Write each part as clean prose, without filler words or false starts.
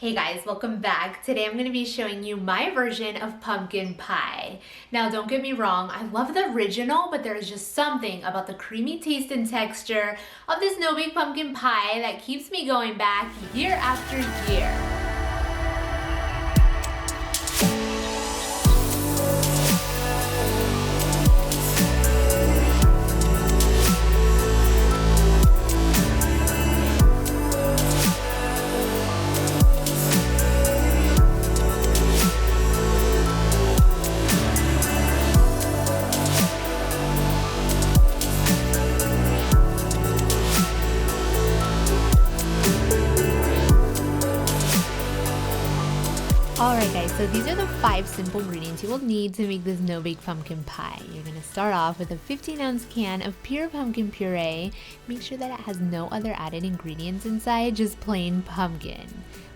Hey guys, welcome back. Today I'm going to be showing you my version of pumpkin pie. Now don't get me wrong, I love the original, but there is just something about the creamy taste and texture of this no bake pumpkin pie that keeps me going back year after year. Alright guys, so these are the 5 simple ingredients you will need to make this no-bake pumpkin pie. You're going to start off with a 15-ounce can of pure pumpkin puree. Make sure that it has no other added ingredients inside, just plain pumpkin.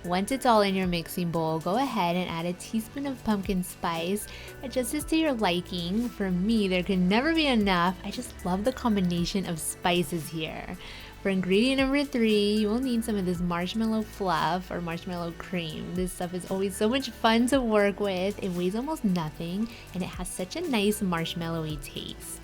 Once it's all in your mixing bowl, go ahead and add a teaspoon of pumpkin spice. Adjust this to your liking. For me, there can never be enough. I just love the combination of spices here. For ingredient number 3, you will need some of this marshmallow fluff or marshmallow cream. This stuff is always so much fun to work with. It weighs almost nothing and it has such a nice marshmallowy taste.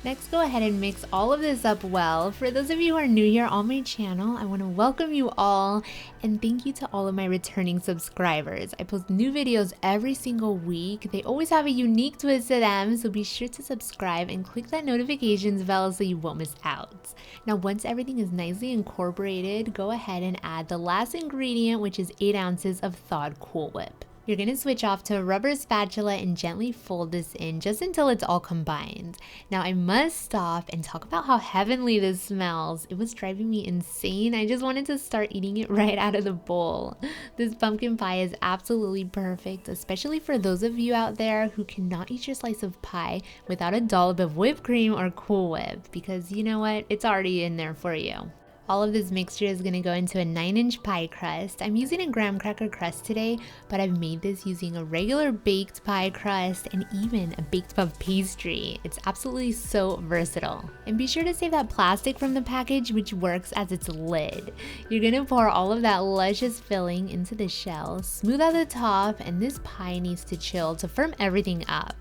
Next, go ahead and mix all of this up well. For those of you who are new here on my channel, I want to welcome you all and thank you to all of my returning subscribers. I post new videos every single week. They always have a unique twist to them, so be sure to subscribe and click that notifications bell so you won't miss out. Now, once everything is nicely incorporated, go ahead and add the last ingredient, which is 8 ounces of thawed Cool Whip. You're going to switch off to a rubber spatula and gently fold this in just until it's all combined. Now I must stop and talk about how heavenly this smells. It was driving me insane. I just wanted to start eating it right out of the bowl. This pumpkin pie is absolutely perfect, especially for those of you out there who cannot eat your slice of pie without a dollop of whipped cream or Cool Whip, because you know what? It's already in there for you. All of this mixture is going to go into a 9-inch pie crust. I'm using a graham cracker crust today, but I've made this using a regular baked pie crust and even a baked puff pastry. It's absolutely so versatile. And be sure to save that plastic from the package, which works as its lid. You're going to pour all of that luscious filling into the shell, smooth out the top, and this pie needs to chill to firm everything up.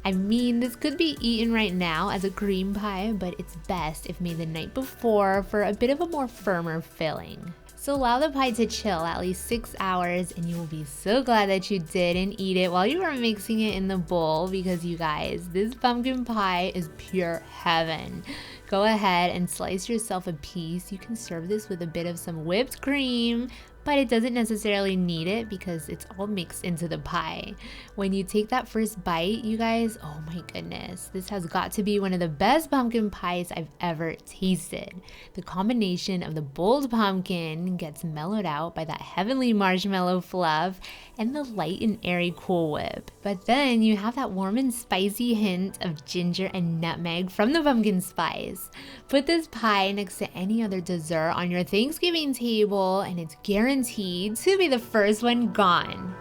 I mean, this could be eaten right now as a cream pie, but it's best if made the night before for a bit of a more firmer filling. So allow the pie to chill at least 6 hours and you will be so glad that you didn't eat it while you were mixing it in the bowl, because you guys, this pumpkin pie is pure heaven. Go ahead and slice yourself a piece. You can serve this with a bit of some whipped cream, but it doesn't necessarily need it because it's all mixed into the pie. When you take that first bite, you guys, oh my goodness, this has got to be one of the best pumpkin pies I've ever tasted. The combination of the bold pumpkin gets mellowed out by that heavenly marshmallow fluff and the light and airy Cool Whip. But then you have that warm and spicy hint of ginger and nutmeg from the pumpkin spice. Put this pie next to any other dessert on your Thanksgiving table and it's guaranteed to be the first one gone.